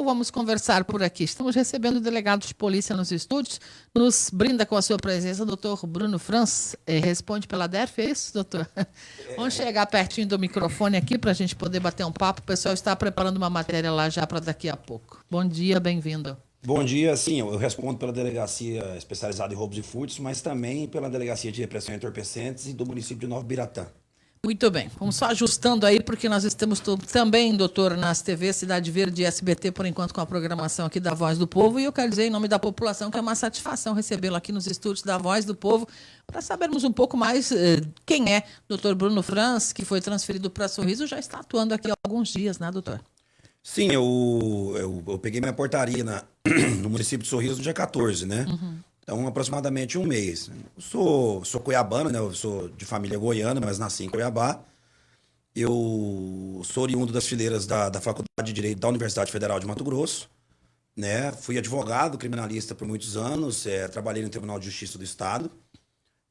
vamos conversar por aqui. Estamos recebendo o delegado de polícia nos estúdios. Nos brinda com a sua presença o doutor Bruno Franz. Responde pela DERF, é isso, doutor? Vamos chegar pertinho do microfone aqui para a gente poder bater um papo. O pessoal está preparando uma matéria lá já para daqui a pouco. Bom dia, bem-vindo. Bom dia, sim, eu respondo pela delegacia especializada em roubos e furtos, mas também pela delegacia de repressão a entorpecentes e do município de Nova Biratã. Muito bem, vamos só ajustando aí, porque nós estamos também, doutor, nas TV Cidade Verde e SBT, por enquanto, com a programação aqui da Voz do Povo, e eu quero dizer, em nome da população, que é uma satisfação recebê-lo aqui nos estúdios da Voz do Povo, para sabermos um pouco mais quem é doutor Bruno Franz, que foi transferido para Sorriso, já está atuando aqui há alguns dias, né, doutor? Sim, eu peguei minha portaria no município de Sorriso no dia 14, né? Uhum. Então, aproximadamente um mês. Eu sou cuiabano, né? Eu sou de família goiana, mas nasci em Cuiabá. Eu sou oriundo das fileiras da Faculdade de Direito da Universidade Federal de Mato Grosso, né? Fui advogado criminalista por muitos anos, trabalhei no Tribunal de Justiça do Estado,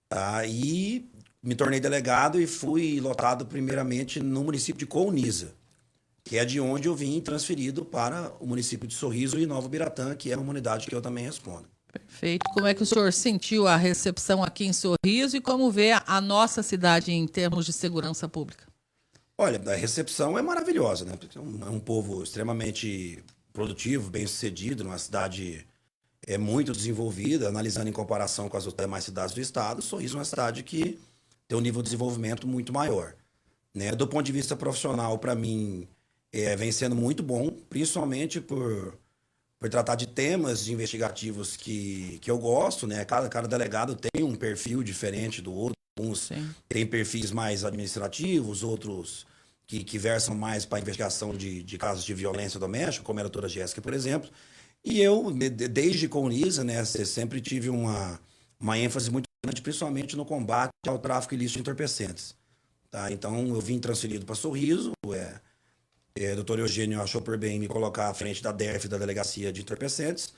tá? E me tornei delegado e fui lotado primeiramente no município de Colniza, que é de onde eu vim transferido para o município de Sorriso e Nova Biratã, que é uma unidade que eu também respondo. Perfeito. Como é que o senhor sentiu a recepção aqui em Sorriso e como vê a nossa cidade em termos de segurança pública? Olha, a recepção é maravilhosa, né? Porque é um povo extremamente produtivo, bem-sucedido, uma cidade muito desenvolvida, analisando em comparação com as demais cidades do estado, Sorriso é uma cidade que tem um nível de desenvolvimento muito maior, né? Do ponto de vista profissional, para mim, vem sendo muito bom, principalmente por tratar de temas investigativos que eu gosto, né? Cada delegado tem um perfil diferente do outro. Uns têm perfis mais administrativos, outros que versam mais para investigação de casos de violência doméstica, como era a doutora Jéssica, por exemplo. E eu, desde Colniza, né, sempre tive uma ênfase muito grande, principalmente no combate ao tráfico ilícito de entorpecentes. Tá? Então, eu vim transferido para Sorriso, o doutor Eugênio achou por bem me colocar à frente da DERF, da Delegacia de Entorpecentes,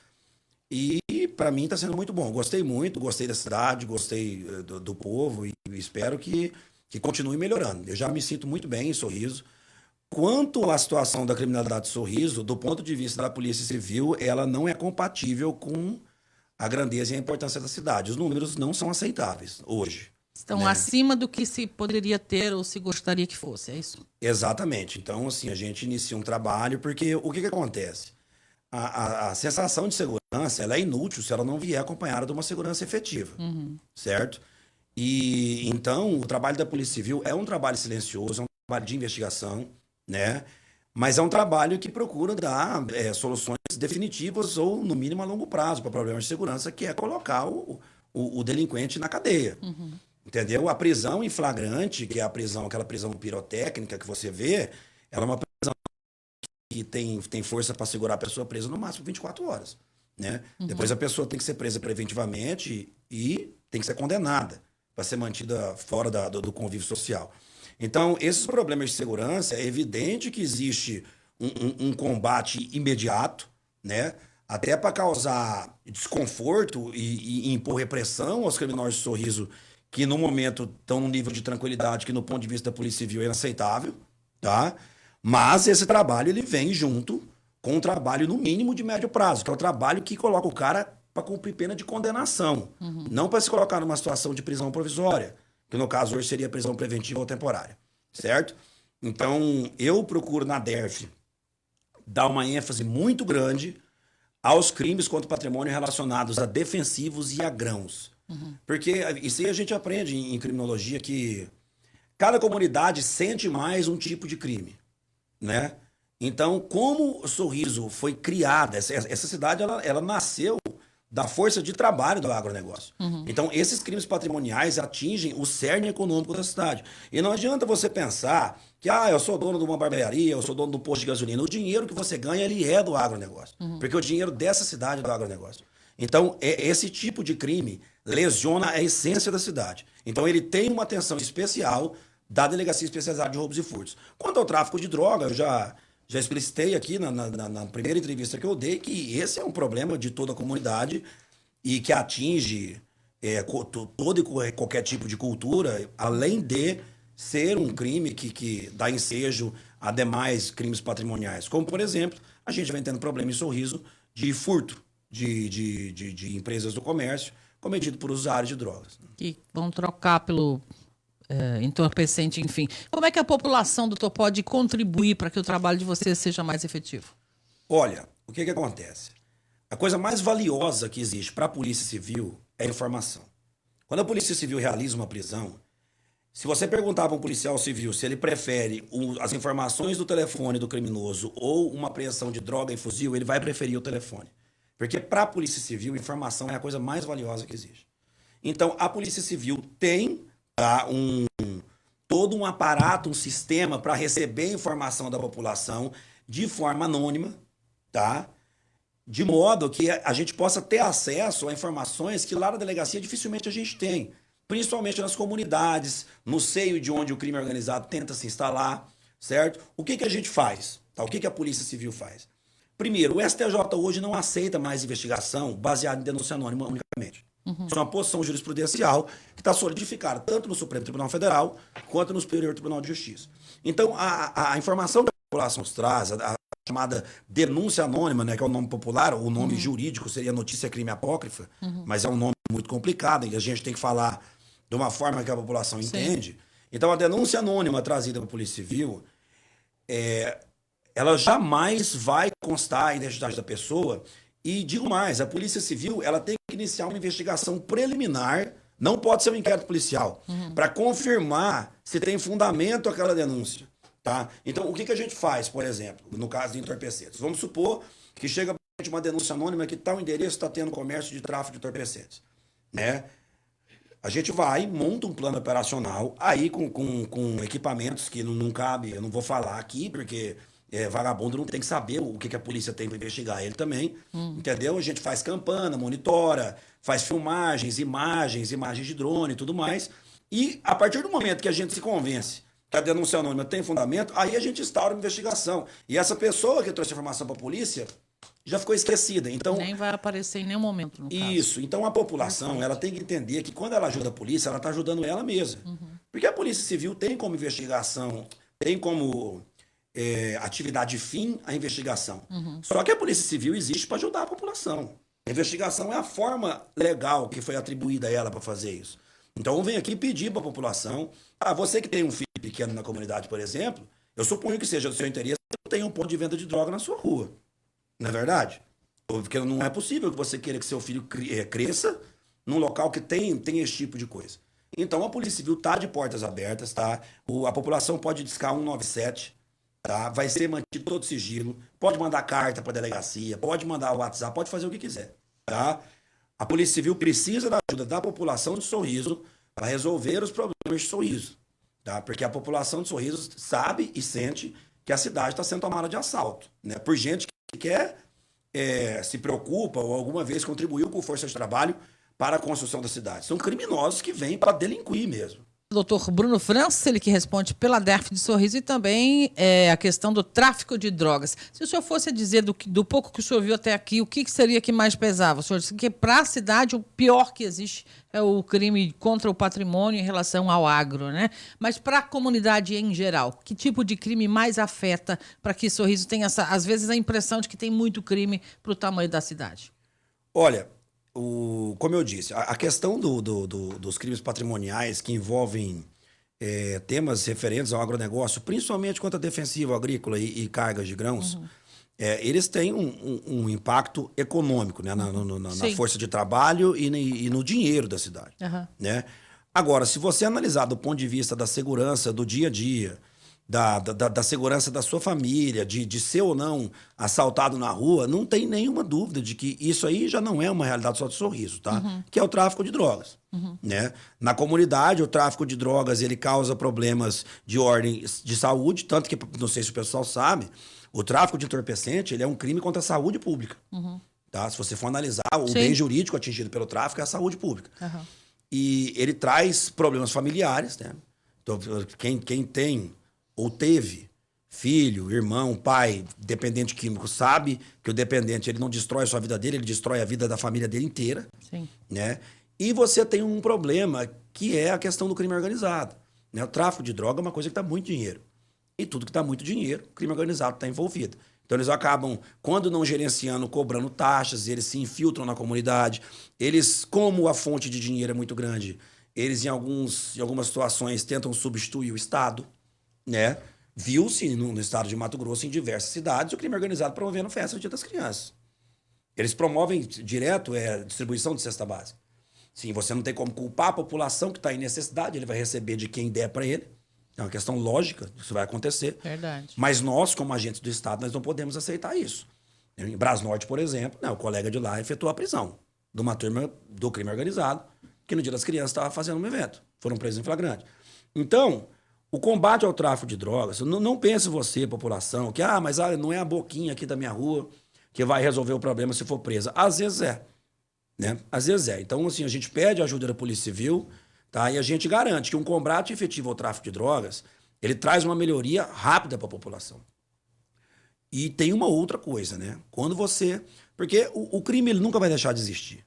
e para mim está sendo muito bom. Gostei muito, gostei da cidade, gostei do povo e espero que continue melhorando. Eu já me sinto muito bem em Sorriso. Quanto à situação da criminalidade de Sorriso, do ponto de vista da Polícia Civil, ela não é compatível com a grandeza e a importância da cidade. Os números não são aceitáveis hoje. Estão acima do que se poderia ter ou se gostaria que fosse, é isso? Exatamente. Então, assim, a gente inicia um trabalho, porque o que acontece? A sensação de segurança, ela é inútil se ela não vier acompanhada de uma segurança efetiva, certo? E então, o trabalho da Polícia Civil é um trabalho silencioso, é um trabalho de investigação, né? Mas é um trabalho que procura dar soluções definitivas ou, no mínimo, a longo prazo para problemas de segurança, que é colocar o delinquente na cadeia. Entendeu? A prisão em flagrante, que é aquela prisão pirotécnica que você vê, ela é uma prisão que tem força para segurar a pessoa presa no máximo 24 horas. Né? Depois a pessoa tem que ser presa preventivamente e tem que ser condenada para ser mantida fora do convívio social. Então, esses problemas de segurança, é evidente que existe um combate imediato, né? Até para causar desconforto e impor repressão aos criminosos de Sorriso, que no momento estão num nível de tranquilidade que no ponto de vista da Polícia Civil é inaceitável, tá? Mas esse trabalho ele vem junto com um trabalho no mínimo de médio prazo, que é o trabalho que coloca o cara para cumprir pena de condenação, não para se colocar numa situação de prisão provisória, que no caso hoje seria prisão preventiva ou temporária, certo? Então, eu procuro na DERF dar uma ênfase muito grande aos crimes contra o patrimônio relacionados a defensivos e a grãos. Porque isso aí a gente aprende em criminologia, que cada comunidade sente mais um tipo de crime, né? Então, como o Sorriso foi criada, essa cidade ela nasceu da força de trabalho do agronegócio. Então, esses crimes patrimoniais atingem o cerne econômico da cidade. E não adianta você pensar que eu sou dono de uma barbearia, eu sou dono do posto de gasolina. O dinheiro que você ganha, ele é do agronegócio. Porque o dinheiro dessa cidade é do agronegócio. Então, esse tipo de crime lesiona a essência da cidade. Então, ele tem uma atenção especial da Delegacia Especializada de Roubos e Furtos. Quanto ao tráfico de droga, eu já explicitei aqui na primeira entrevista que eu dei que esse é um problema de toda a comunidade e que atinge todo e qualquer tipo de cultura, além de ser um crime que dá ensejo a demais crimes patrimoniais. Como, por exemplo, a gente vem tendo problema em Sorriso de furto de empresas do comércio cometido por usuários de drogas. Que vão trocar pelo entorpecente, enfim. Como é que a população, doutor, pode contribuir para que o trabalho de vocês seja mais efetivo? Olha, o que acontece? A coisa mais valiosa que existe para a Polícia Civil é a informação. Quando a Polícia Civil realiza uma prisão, se você perguntar para um policial civil se ele prefere as informações do telefone do criminoso ou uma apreensão de droga em fuzil, ele vai preferir o telefone. Porque para a Polícia Civil, informação é a coisa mais valiosa que existe. Então, a Polícia Civil tem todo um aparato, um sistema para receber informação da população de forma anônima, tá? De modo que a gente possa ter acesso a informações que lá na delegacia dificilmente a gente tem. Principalmente nas comunidades, no seio de onde o crime organizado tenta se instalar, certo? O que a gente faz? Tá? O que a Polícia Civil faz? Primeiro, o STJ hoje não aceita mais investigação baseada em denúncia anônima unicamente. Isso é uma posição jurisprudencial que está solidificada tanto no Supremo Tribunal Federal quanto no Superior Tribunal de Justiça. Então, a informação que a população nos traz, a chamada denúncia anônima, né, que é o nome popular, o nome jurídico seria notícia crime apócrifa, mas é um nome muito complicado e a gente tem que falar de uma forma que a população entende. Então, a denúncia anônima trazida para a Polícia Civil, ela jamais vai constar a identidade da pessoa. E digo mais, a Polícia Civil ela tem que iniciar uma investigação preliminar, não pode ser um inquérito policial, para confirmar se tem fundamento aquela denúncia. Tá? Então, o que a gente faz, por exemplo, no caso de entorpecentes? Vamos supor que chega uma denúncia anônima que tal endereço está tendo comércio de tráfico de entorpecentes. Né? A gente vai, monta um plano operacional, aí com equipamentos que não cabe, eu não vou falar aqui, porque vagabundo não tem que saber o que a polícia tem para investigar ele também, entendeu? A gente faz campana, monitora, faz filmagens, imagens de drone e tudo mais. E a partir do momento que a gente se convence que a denúncia anônima tem fundamento, aí a gente instaura uma investigação. E essa pessoa que trouxe a informação para a polícia já ficou esquecida. Então, nem vai aparecer em nenhum momento, no caso. Isso. Então, a população ela tem que entender que quando ela ajuda a polícia, ela está ajudando ela mesma. Porque a Polícia Civil tem como investigação, tem como atividade fim a investigação. Só que a Polícia Civil existe para ajudar a população. A investigação é a forma legal que foi atribuída a ela para fazer isso. Então, eu venho aqui pedir para a população, você que tem um filho pequeno na comunidade, por exemplo, eu suponho que seja do seu interesse que tenha um ponto de venda de droga na sua rua. Não é verdade? Porque não é possível que você queira que seu filho cresça num local que tem esse tipo de coisa. Então, a Polícia Civil está de portas abertas, tá? A população pode discar 197, tá? Vai ser mantido todo sigilo, pode mandar carta para a delegacia, pode mandar o WhatsApp, pode fazer o que quiser, tá? A Polícia Civil precisa da ajuda da população de Sorriso para resolver os problemas de Sorriso, tá? Porque a população de Sorriso sabe e sente que a cidade está sendo tomada de assalto, né? Por gente que quer, se preocupa ou alguma vez contribuiu com força de trabalho para a construção da cidade. São criminosos que vêm para delinquir mesmo. Doutor Bruno Francis, ele que responde pela DERF de Sorriso e também a questão do tráfico de drogas. Se o senhor fosse dizer do pouco que o senhor viu até aqui, o que seria que mais pesava? O senhor disse que para a cidade o pior que existe é o crime contra o patrimônio em relação ao agro, né? Mas para a comunidade em geral, que tipo de crime mais afeta para que Sorriso tenha, às vezes, a impressão de que tem muito crime para o tamanho da cidade? Olha, como eu disse, a questão dos crimes patrimoniais que envolvem temas referentes ao agronegócio, principalmente contra a defensiva agrícola e cargas de grãos, eles têm um impacto econômico, né, na força de trabalho e no dinheiro da cidade. Né? Agora, se você analisar do ponto de vista da segurança do dia a dia, da segurança da sua família, de ser ou não assaltado na rua, não tem nenhuma dúvida de que isso aí já não é uma realidade só de Sorriso, tá? Que é o tráfico de drogas. Né? Na comunidade, o tráfico de drogas ele causa problemas de ordem de saúde, tanto que, não sei se o pessoal sabe, o tráfico de entorpecente ele é um crime contra a saúde pública. Tá? Se você for analisar, o bem jurídico atingido pelo tráfico é a saúde pública. E ele traz problemas familiares, né? Então, quem tem ou teve filho, irmão, pai, dependente químico, sabe que o dependente ele não destrói a sua vida dele, ele destrói a vida da família dele inteira. Né? E você tem um problema que é a questão do crime organizado. Né? O tráfico de droga é uma coisa que dá muito dinheiro. e tudo que dá muito dinheiro, o crime organizado está envolvido. Então eles acabam, quando não gerenciando, cobrando taxas, eles se infiltram na comunidade. Eles, como a fonte de dinheiro é muito grande, eles em algumas situações tentam substituir o Estado, né? Viu-se no estado de Mato Grosso, em diversas cidades, o crime organizado promovendo festa no Dia das Crianças. Eles promovem direto distribuição de cesta básica. Sim, você não tem como culpar a população que está em necessidade, ele vai receber de quem der para ele. É uma questão lógica, isso vai acontecer. Verdade. Mas nós, como agentes do Estado, nós não podemos aceitar isso. Em Brasnorte, por exemplo, o colega de lá efetuou a prisão de uma turma do crime organizado, que no Dia das Crianças estava fazendo um evento. Foram presos em flagrante. Então, o combate ao tráfico de drogas, não pense você, população, que mas não é a boquinha aqui da minha rua que vai resolver o problema se for presa. Às vezes é. Né? Às vezes é. Então, assim, a gente pede a ajuda da Polícia Civil, tá? E a gente garante que um combate efetivo ao tráfico de drogas, ele traz uma melhoria rápida para a população. E tem uma outra coisa, né? Quando você... Porque o crime ele nunca vai deixar de existir.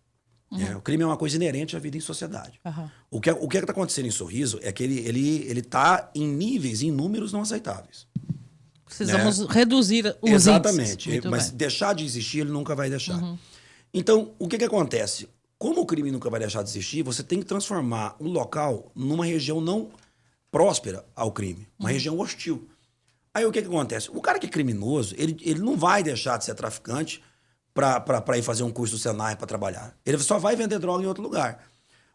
Né? O crime é uma coisa inerente à vida em sociedade. O que está acontecendo em Sorriso é que ele está em níveis, em números não aceitáveis. Precisamos reduzir os Exatamente. índices. Mas deixar de existir, ele nunca vai deixar. Então, o que acontece? Como o crime nunca vai deixar de existir, você tem que transformar o local numa região não próspera ao crime, uma região hostil. Aí o que acontece? O cara que é criminoso, ele não vai deixar de ser traficante para ir fazer um curso do Senai para trabalhar. Ele só vai vender droga em outro lugar.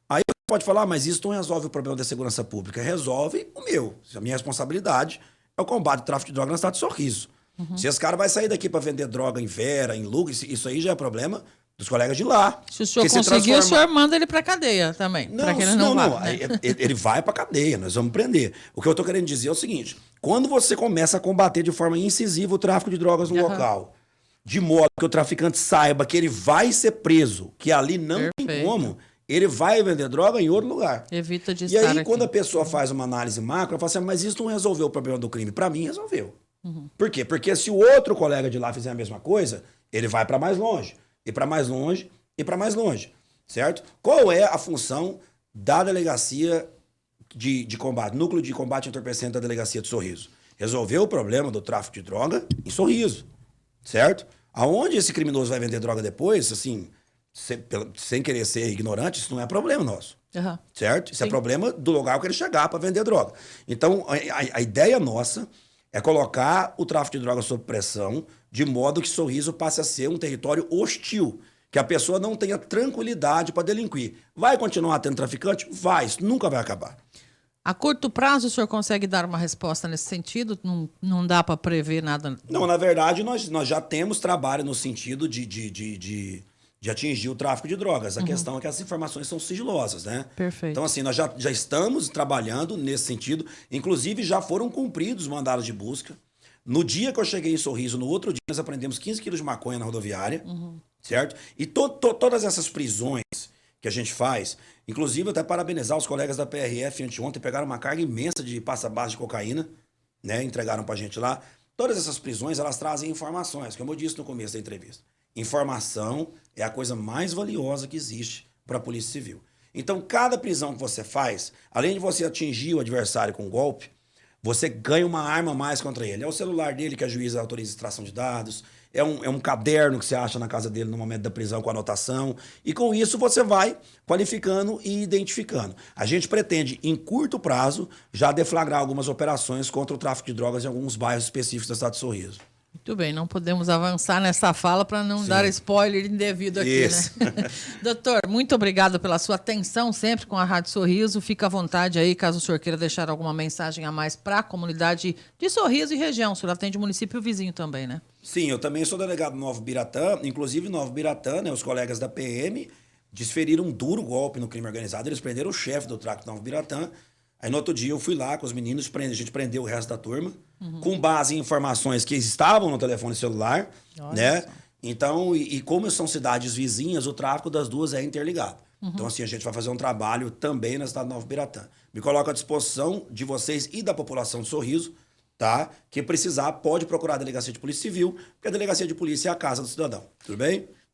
Aí você pode falar, mas isso não resolve o problema da segurança pública. Resolve o meu. A minha responsabilidade é o combate ao tráfico de droga na cidade de Sorriso. Se esse cara vai sair daqui para vender droga em Vera, em Lucas, isso aí já é problema dos colegas de lá. Se o senhor conseguir, o senhor manda ele para cadeia também. Não, que ele não. Né? Ele vai para cadeia, nós vamos prender. O que eu estou querendo dizer é o seguinte: quando você começa a combater de forma incisiva o tráfico de drogas no local, de modo que o traficante saiba que ele vai ser preso, que ali não tem como, ele vai vender droga em outro lugar. Evita de estar aqui. E aí, quando a pessoa faz uma análise macro, ela fala assim, mas isso não resolveu o problema do crime. Para mim, resolveu. Por quê? Porque se o outro colega de lá fizer a mesma coisa, ele vai para mais longe, e para mais longe, e para mais longe, certo? Qual é a função da delegacia de combate, núcleo de combate entorpecente da delegacia de Sorriso? Resolver o problema do tráfico de droga em Sorriso, certo? Aonde esse criminoso vai vender droga depois, assim, sem querer ser ignorante, isso não é problema nosso, certo? Isso é problema do lugar que ele chegar para vender droga. Então, a ideia nossa é colocar o tráfico de drogas sob pressão, de modo que Sorriso passe a ser um território hostil, que a pessoa não tenha tranquilidade para delinquir. Vai continuar tendo traficante? Vai, isso nunca vai acabar. A curto prazo, o senhor consegue dar uma resposta nesse sentido? Não dá para prever nada? Não, na verdade, nós já temos trabalho no sentido de atingir o tráfico de drogas. A questão é que as informações são sigilosas, né? Perfeito. Então, assim, nós já estamos trabalhando nesse sentido. Inclusive, já foram cumpridos mandados de busca. No dia que eu cheguei em Sorriso, no outro dia, nós apreendemos 15 quilos de maconha na rodoviária, certo? E todas essas prisões que a gente faz, inclusive até parabenizar os colegas da PRF anteontem, pegaram uma carga imensa de passa-base de cocaína, né? Entregaram pra gente lá. Todas essas prisões, elas trazem informações, como eu disse no começo da entrevista. Informação é a coisa mais valiosa que existe para a Polícia Civil. Então, cada prisão que você faz, além de você atingir o adversário com um golpe, você ganha uma arma a mais contra ele. É o celular dele que a juíza autoriza a extração de dados, é um caderno que você acha na casa dele no momento da prisão com anotação, e com isso você vai qualificando e identificando. A gente pretende, em curto prazo, já deflagrar algumas operações contra o tráfico de drogas em alguns bairros específicos da cidade de Sorriso. Muito bem, não podemos avançar nessa fala para não dar spoiler indevido aqui, né? Doutor, muito obrigado pela sua atenção sempre com a Rádio Sorriso. Fica à vontade aí, caso o senhor queira deixar alguma mensagem a mais para a comunidade de Sorriso e região. O senhor atende município vizinho também, né? Sim, eu também sou delegado do Novo Biratã. Inclusive, Novo Biratã, né, os colegas da PM desferiram um duro golpe no crime organizado. Eles prenderam o chefe do tráfico do Novo Biratã. Aí no outro dia eu fui lá com os meninos, a gente prendeu o resto da turma, com base em informações que estavam no telefone celular, né? Então, e como são cidades vizinhas, o tráfico das duas é interligado. Então, assim, a gente vai fazer um trabalho também na cidade de Novo Biratã. Me coloco à disposição de vocês e da população de Sorriso, tá? Quem precisar pode procurar a Delegacia de Polícia Civil, porque a Delegacia de Polícia é a casa do cidadão. Tudo bem?